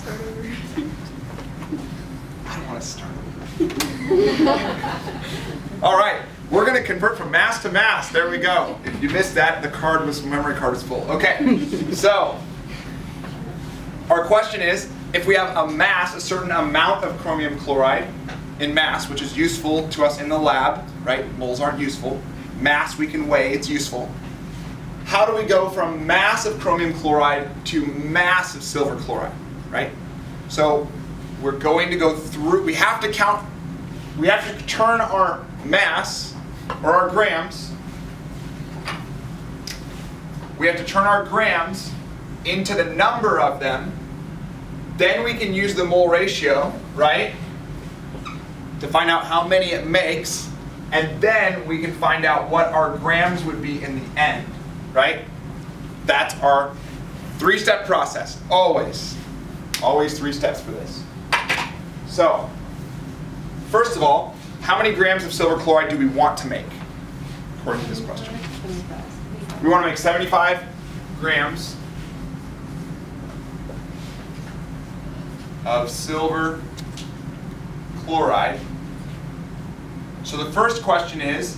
start over. I don't want to start over. All right, we're going to convert from mass to mass. There we go. If you missed that, the memory card was full. Okay, so our question is, if we have a mass, a certain amount of chromium chloride in mass, which is useful to us in the lab, right? Moles aren't useful. Mass we can weigh, it's useful. How do we go from mass of chromium chloride to mass of silver chloride, right? So we're going to go through, we have to turn our mass, or our grams, we have to turn our grams into the number of them. Then we can use the mole ratio, right, to find out how many it makes, and then we can find out what our grams would be in the end, right? That's our three-step process, always. Always 3 steps for this. So, first of all, how many grams of silver chloride do we want to make, according to this question? We want to make 75 grams of silver chloride. So the first question is,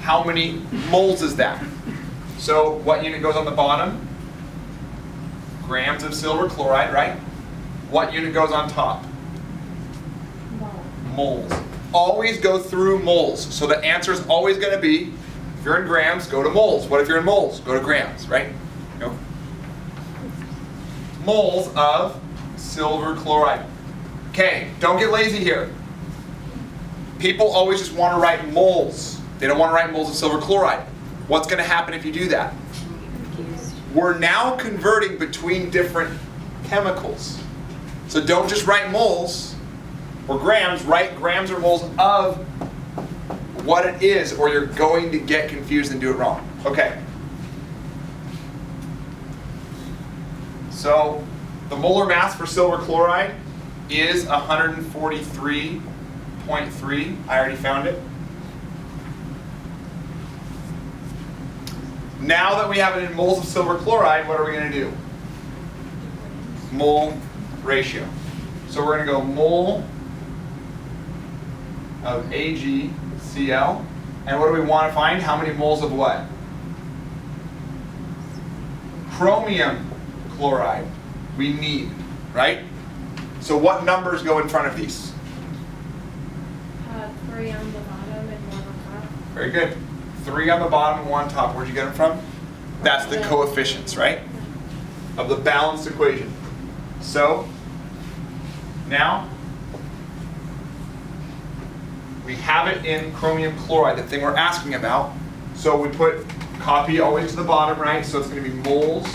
how many moles is that? So what unit goes on the bottom? Grams of silver chloride, right? What unit goes on top? Moles. Always go through moles. So the answer is always going to be, if you're in grams, go to moles. What if you're in moles? Go to grams, right? No. Moles of silver chloride. Okay, don't get lazy here. People always just want to write moles. They don't want to write moles of silver chloride. What's going to happen if you do that? We're now converting between different chemicals. So don't just write moles or grams, write grams or moles of what it is, or you're going to get confused and do it wrong. Okay. So the molar mass for silver chloride is 143.3. I already found it. Now that we have it in moles of silver chloride, what are we going to do? Mole ratio. So we're going to go mole of AgCl. And what do we want to find? How many moles of what? Chromium chloride we need, right? So what numbers go in front of these? 3 on the bottom and 1 on top. Very good. 3 on the bottom and 1 on top. Where'd you get them from? That's the coefficients, right? Of the balanced equation. So now we have it in chromium chloride, the thing we're asking about. So we put copy always to the bottom, right? So it's going to be moles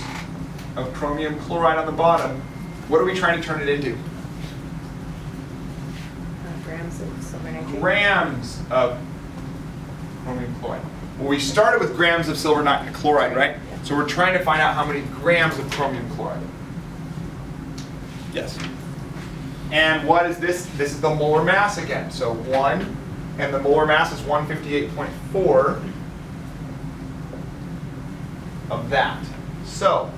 of chromium chloride on the bottom. What are we trying to turn it into? Grams of silver nitrate. Grams of chromium chloride. Well, we started with grams of silver chloride, right? So we're trying to find out how many grams of chromium chloride. Yes. And what is this? This is the molar mass again. So 1, and the molar mass is 158.4 of that. So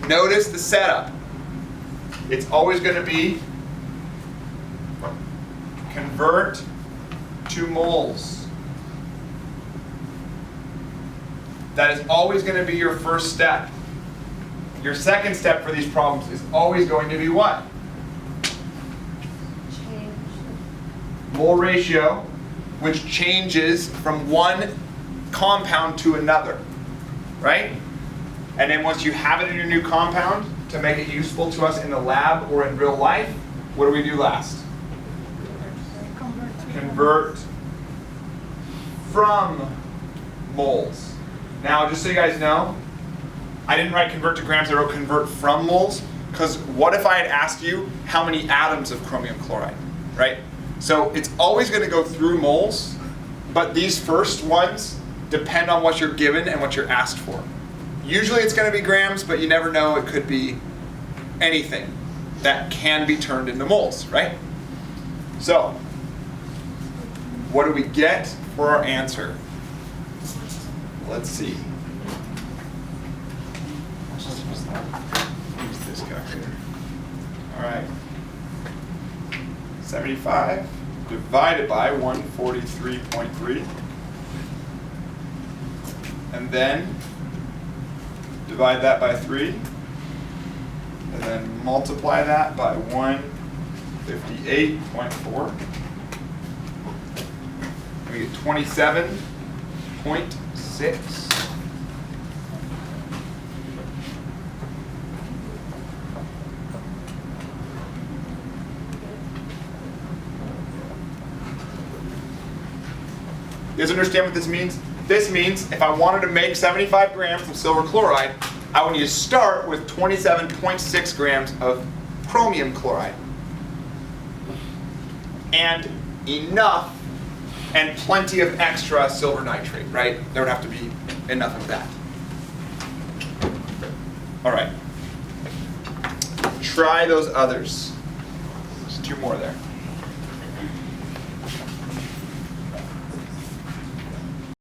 notice the setup. It's always going to be convert to moles. That is always going to be your first step. Your second step for these problems is always going to be what? Change. Mole ratio, which changes from one compound to another, right? And then once you have it in your new compound, to make it useful to us in the lab or in real life, what do we do last? Convert from moles. Now, just so you guys know, I didn't write convert to grams, I wrote convert from moles, because what if I had asked you how many atoms of chromium chloride, right? So it's always going to go through moles, but these first ones depend on what you're given and what you're asked for. Usually it's going to be grams, but you never know, it could be anything that can be turned into moles, right? So, what do we get for our answer? Let's see. Use this calculator. All right. 75 divided by 143.3. And then divide that by 3. And then multiply that by 158.4. And we get 27.6. You guys understand what this means? This means if I wanted to make 75 grams of silver chloride, I would need to start with 27.6 grams of chromium chloride. And enough and plenty of extra silver nitrate, right? There would have to be enough of that. All right. Try those others. There's 2 more there.